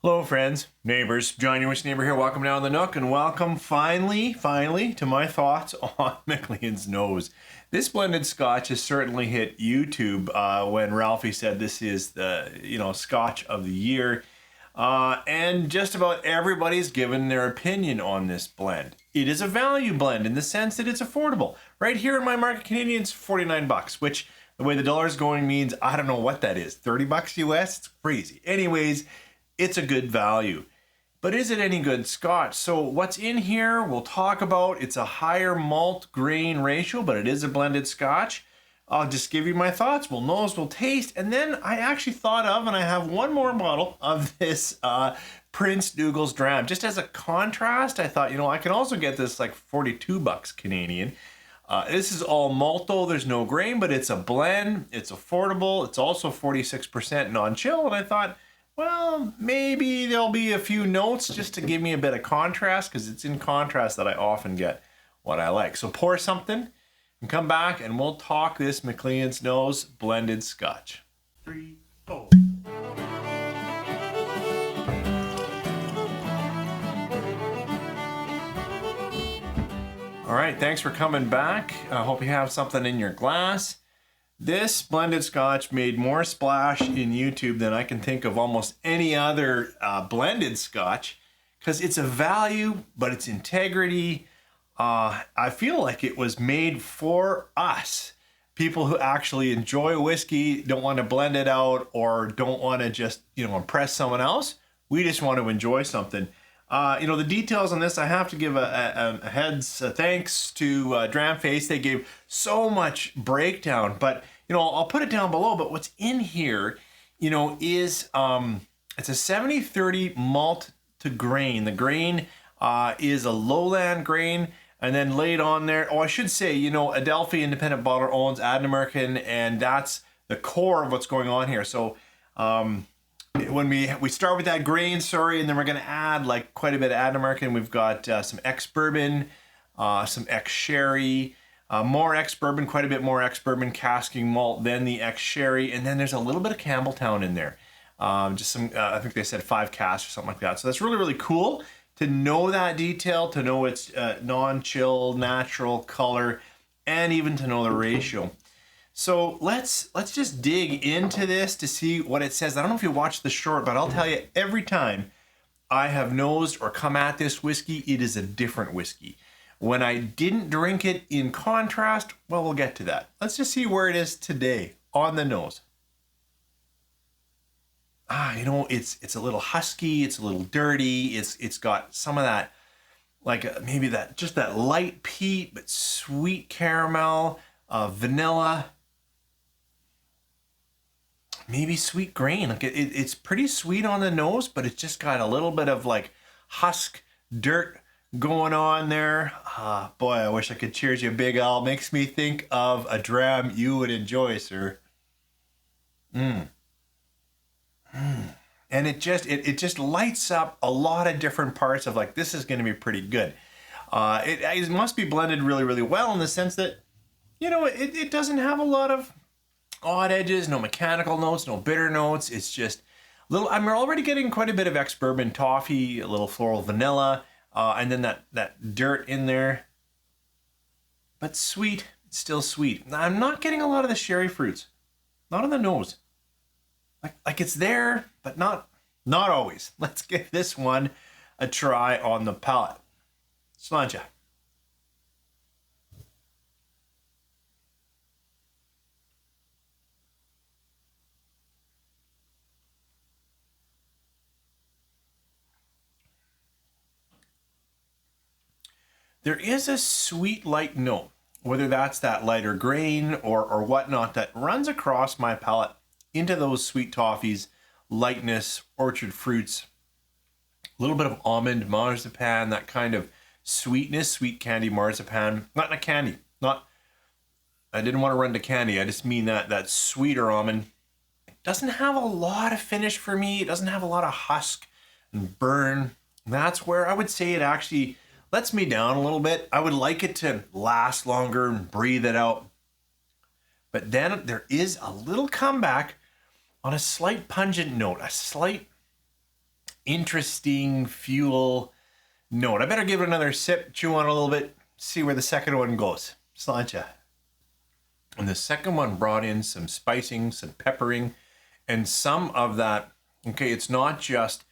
Hello friends, neighbors, John, your Wish Neighbor here. Welcome down the Nook and welcome finally to my thoughts on Maclean's Nose. This blended scotch has certainly hit YouTube when Ralphie said this is the scotch of the year. And just about everybody's given their opinion on this blend. It is a value blend in the sense that it's affordable. Right here in my market Canadian, it's 49 bucks, which the way the dollar is going means I don't know what that is. 30 bucks US? It's crazy. Anyways, it's a good value. But is it any good scotch? So what's in here, we'll talk about. It's a higher malt grain ratio, but it is a blended scotch. I'll just give you my thoughts. We'll nose, we'll taste. And then I actually thought of, and I have one more bottle of this Prince Dougal's Dram. Just as a contrast, I thought, I can also get this like 42 bucks Canadian. This is all malt though, there's no grain, but it's a blend, it's affordable. It's also 46% non-chill, and I thought, well, maybe there'll be a few notes just to give me a bit of contrast, because it's in contrast that I often get what I like. So pour something and come back and we'll talk this Maclean's Nose blended scotch. 3, 4. All right, thanks for coming back. I hope you have something in your glass. This blended scotch made more splash in YouTube than I can think of almost any other blended scotch, because it's a value, but it's integrity. I feel like it was made for us, people who actually enjoy whiskey, don't want to blend it out, or don't want to just impress someone else. We just want to enjoy something. The details on this, I have to give a thanks to Dram. They gave so much breakdown, but I'll put it down below. But what's in here, is it's a 70-30 malt to grain. The grain is a lowland grain, and then laid on there. Oh, I should say, Adelphi Independent Bottler owns American, and that's the core of what's going on here. So when we start with that grain, and then we're going to add like quite a bit of American. We've got some ex-bourbon, some ex-sherry, more ex-bourbon, quite a bit more ex-bourbon casking malt than the ex-sherry, and then there's a little bit of Campbelltown in there. Just some, I think they said 5 casks or something like that. So that's really, really cool to know that detail, to know its non-chill, natural color, and even to know the ratio. So let's just dig into this to see what it says. I don't know if you watched the short, but I'll tell you, every time I have nosed or come at this whiskey, it is a different whiskey. When I didn't drink it in contrast, well, we'll get to that. Let's just see where it is today on the nose. It's a little husky, it's a little dirty, it's got some of that, like maybe just that light peat, but sweet caramel, vanilla, maybe sweet grain. Like it's pretty sweet on the nose, but it's just got a little bit of like husk dirt going on there. Boy, I wish I could cheers you, Big Al. Makes me think of a dram you would enjoy, sir. And it just lights up a lot of different parts of like, this is going to be pretty good. It must be blended really, really well in the sense that, it doesn't have a lot of odd edges, no mechanical notes, no bitter notes. It's just little, I'm already getting quite a bit of ex-bourbon toffee, a little floral vanilla, and then that dirt in there. But sweet, it's still sweet. I'm not getting a lot of the sherry fruits, not on the nose. Like it's there, but not always. Let's give this one a try on the palate. Sláinte. There is a sweet light note, whether that's that lighter grain or whatnot, that runs across my palate into those sweet toffees, lightness, orchard fruits, a little bit of almond, marzipan, that kind of sweetness, sweet candy marzipan, not candy, I didn't want to run to candy, I just mean that sweeter almond. It doesn't have a lot of finish for me, it doesn't have a lot of husk and burn. That's where I would say it actually lets me down a little bit. I would like it to last longer and breathe it out. But then there is a little comeback on a slight pungent note, a slight interesting fuel note. I better give it another sip, chew on it a little bit, see where the second one goes. Sláinte. And the second one brought in some spicing, some peppering, and some of that, okay, it's not just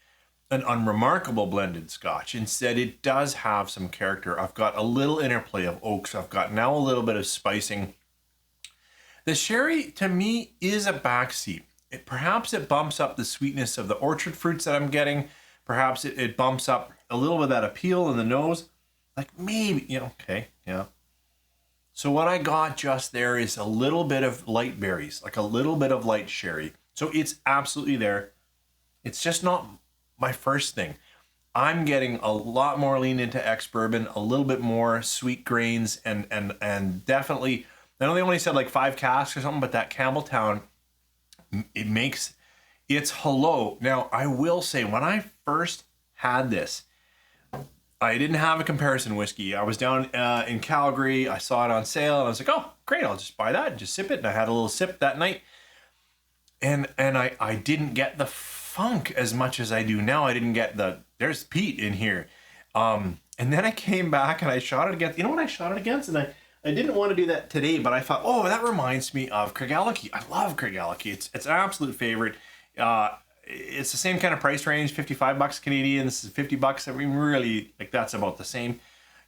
an unremarkable blended scotch. Instead, it does have some character. I've got a little interplay of oaks. I've got now a little bit of spicing. The sherry, to me, is a backseat. Perhaps it bumps up the sweetness of the orchard fruits that I'm getting. Perhaps it bumps up a little bit of that appeal in the nose. Like maybe, you know, okay, yeah. So what I got just there is a little bit of light berries, like a little bit of light sherry. So it's absolutely there. It's just not my first thing. I'm getting a lot more lean into ex-bourbon, a little bit more sweet grains, and definitely, I know they only said like 5 casks or something, but that Campbelltown, it makes its hello. Now, I will say, when I first had this, I didn't have a comparison whiskey. I was down in Calgary. I saw it on sale, and I was like, oh, great, I'll just buy that and just sip it. And I had a little sip that night. And I didn't get the funk as much as I do now. I didn't get there's peat in here. And then I came back and I shot it against, you know what I shot it against? And I didn't want to do that today, but I thought, oh, that reminds me of Craigellachie. I love Craigellachie. It's an absolute favorite. It's the same kind of price range, $55 Canadian. This is $50. I mean, really, like that's about the same,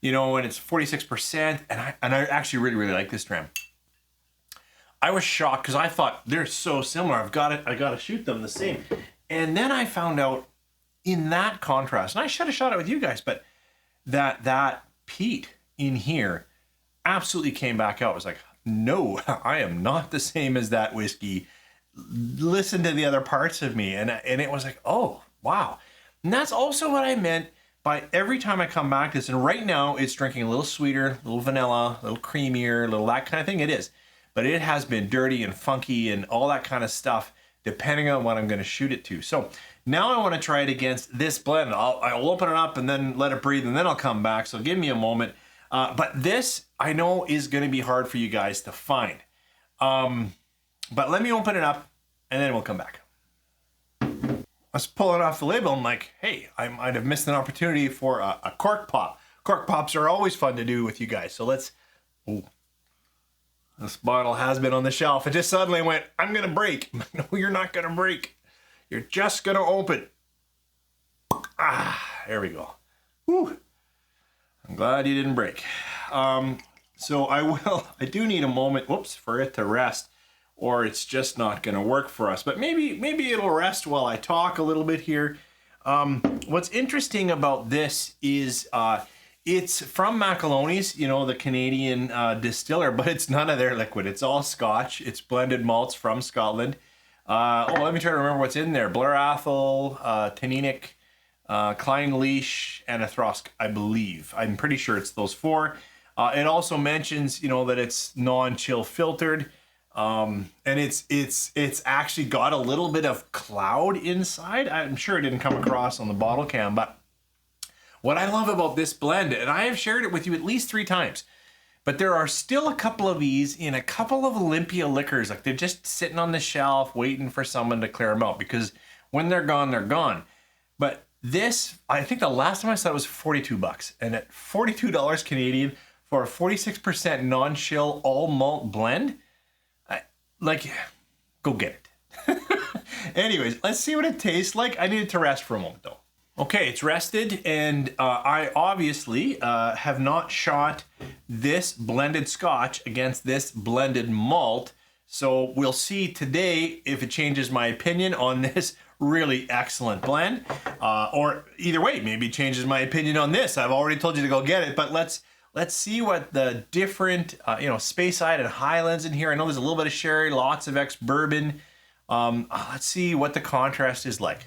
you know, and it's 46%. And I actually really, really like this Dram. I was shocked because I thought they're so similar. I got to shoot them the same. And then I found out in that contrast, and I should have shot it with you guys, but that peat in here absolutely came back out. I was like, no, I am not the same as that whiskey. Listen to the other parts of me. And it was like, oh, wow. And that's also what I meant by every time I come back to this. And right now it's drinking a little sweeter, a little vanilla, a little creamier, a little that kind of thing. It is. But it has been dirty and funky and all that kind of stuff, depending on what I'm going to shoot it to. So now I want to try it against this blend. I'll open it up and then let it breathe, and then I'll come back. So give me a moment. But this, I know, is going to be hard for you guys to find. But let me open it up, and then we'll come back. I was pulling off the label. I'm like, hey, I might have missed an opportunity for a cork pop. Cork pops are always fun to do with you guys. So let's... Ooh. This bottle has been on the shelf. It just suddenly went, I'm going to break. No, you're not going to break. You're just going to open. Ah, there we go. Whew. I'm glad you didn't break. So I do need a moment, whoops, for it to rest, or it's just not going to work for us. But maybe it'll rest while I talk a little bit here. What's interesting about this is it's from Maclean's, you know, the Canadian distiller, but it's none of their liquid. It's all Scotch. It's blended malts from Scotland. Let me try to remember what's in there. Blair Athol, Tanninic, Klein Leash, and a Throsk, I believe. I'm pretty sure it's those 4. It also mentions, you know, that it's non-chill filtered. And it's actually got a little bit of cloud inside. I'm sure it didn't come across on the bottle can, but what I love about this blend, and I have shared it with you at least 3 times, but there are still a couple of these in a couple of Olympia liquors. Like they're just sitting on the shelf waiting for someone to clear them out, because when they're gone, they're gone. But this, I think the last time I saw it was $42. And at $42 Canadian for a 46% non-chill all malt blend, go get it. Anyways, let's see what it tastes like. I need it to rest for a moment though. Okay, it's rested, and I obviously have not shot this blended scotch against this blended malt. So we'll see today if it changes my opinion on this really excellent blend. Or either way, maybe it changes my opinion on this. I've already told you to go get it, but let's see what the different, Speyside and Highlands in here. I know there's a little bit of sherry, lots of ex-bourbon. Let's see what the contrast is like.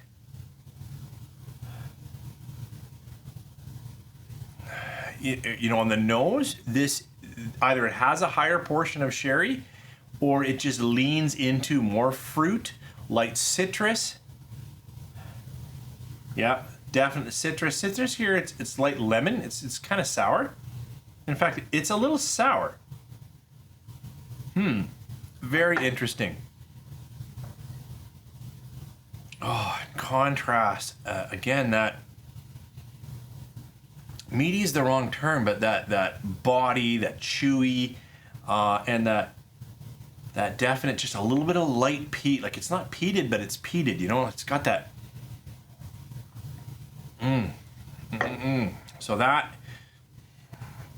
On the nose, this either it has a higher portion of sherry, or it just leans into more fruit, light citrus. Yeah, definitely citrus. Citrus here, it's light lemon. It's kind of sour. In fact, it's a little sour. Very interesting. Oh, contrast, again, that meaty is the wrong term, but that body, that chewy, and that definite, just a little bit of light peat. Like, it's not peated, but it's peated, you know? It's got that. So that,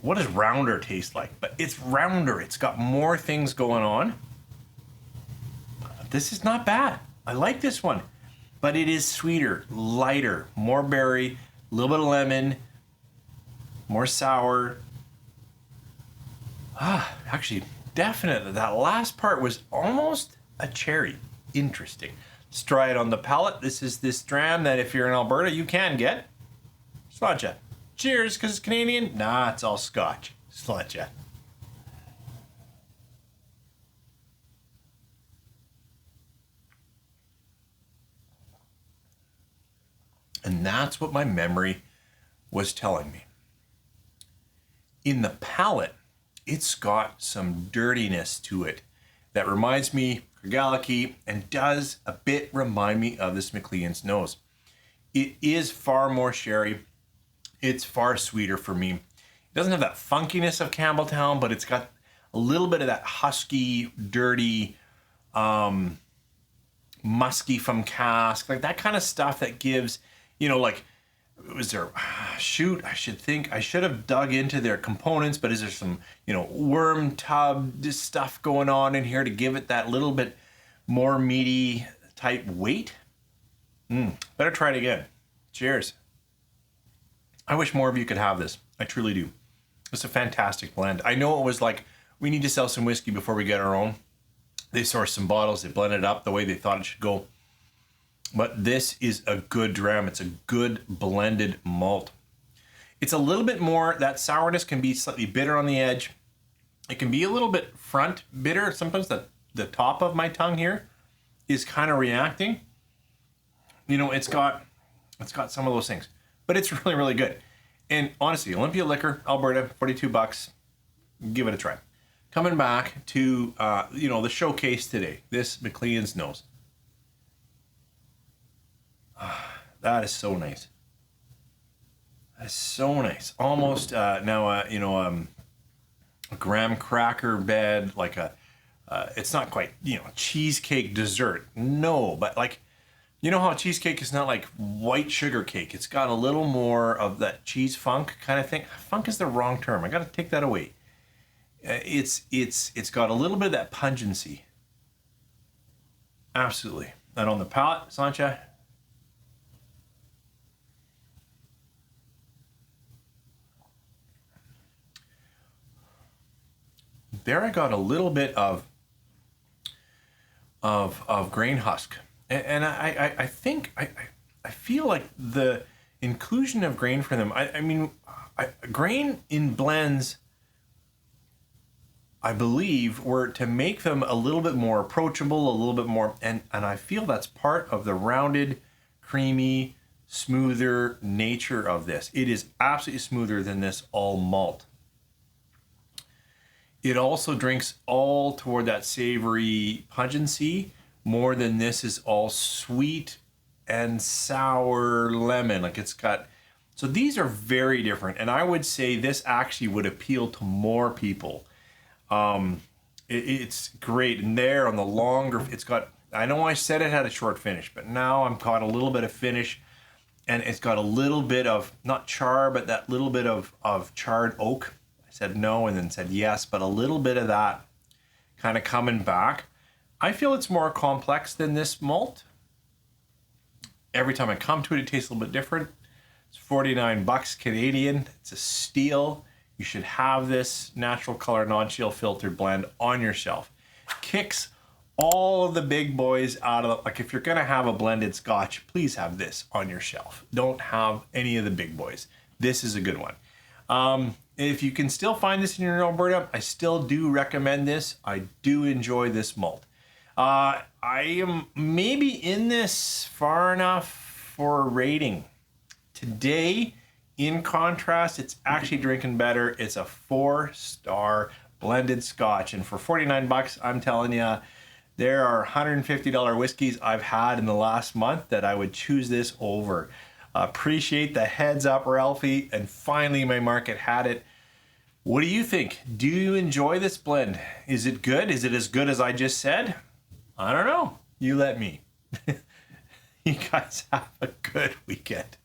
what does rounder taste like? But it's rounder. It's got more things going on. This is not bad. I like this one. But it is sweeter, lighter, more berry, a little bit of lemon, more sour. Actually, definitely, that last part was almost a cherry. Interesting. Let's try it on the palate. This is this Dram that if you're in Alberta, you can get. Sláinte. Cheers, because it's Canadian. Nah, it's all Scotch. Sláinte. And that's what my memory was telling me. In the palate, it's got some dirtiness to it that reminds me of Galaxy and does a bit remind me of this Maclean's nose. It is far more sherry. It's far sweeter for me. It doesn't have that funkiness of Campbelltown, but it's got a little bit of that husky, dirty, musky from cask, like that kind of stuff that gives, you know, like, was there, I should have dug into their components, but is there some, you know, worm tub stuff going on in here to give it that little bit more meaty type weight? Better try it again. Cheers. I wish more of you could have this. I truly do. It's a fantastic blend. I know it was like, we need to sell some whiskey before we get our own. They sourced some bottles, they blended it up the way they thought it should go. But this is a good Dram. It's a good blended malt. It's a little bit more, that sourness can be slightly bitter on the edge. It can be a little bit front bitter. Sometimes the top of my tongue here is kind of reacting. You know, it's got some of those things. But it's really, really good. And honestly, Olympia Liquor, Alberta, $42. Give it a try. Coming back to, you know, the showcase today. This Maclean's nose. That is so nice. That's so nice. Almost now, you know, a graham cracker bed, like a, it's not quite, you know, cheesecake dessert. No, but like, you know how cheesecake is not like white sugar cake. It's got a little more of that cheese funk kind of thing. Funk is the wrong term. I got to take that away. It's got a little bit of that pungency. Absolutely. And on the palate, Sancha. There I got a little bit of grain husk. And I think, I feel like the inclusion of grain for them, I mean, grain in blends, I believe, were to make them a little bit more approachable, a little bit more, and I feel that's part of the rounded, creamy, smoother nature of this. It is absolutely smoother than this all malt. It also drinks all toward that savory pungency, more than this is all sweet and sour lemon. Like it's got, so these are very different. And I would say this actually would appeal to more people. It's great. And there on the longer, it's got, I know I said it had a short finish, but now I'm caught a little bit of finish and it's got a little bit of, not char, but that little bit of charred oak. I said no and then said yes, but a little bit of that kind of coming back. I feel it's more complex than this malt. Every time I come to it, it tastes a little bit different. It's $49 Canadian. It's a steal. You should have this natural color non-chill filtered blend on your shelf. Kicks all of the big boys out of the, like if you're gonna have a blended scotch, please have this on your shelf. Don't have any of the big boys. This is a good one. If you can still find this in your Alberta, I still do recommend this. I do enjoy this malt. I am maybe in this far enough for a rating. Today, in contrast, it's actually drinking better. It's a 4-star blended scotch. And for $49, I'm telling you, There are $150 whiskeys I've had in the last month that I would choose this over. Appreciate the heads up, Ralphie, and finally my market had it. What do you think? Do you enjoy this blend? Is it good? Is it as good as I just said? I don't know. You let me. You guys have a good weekend.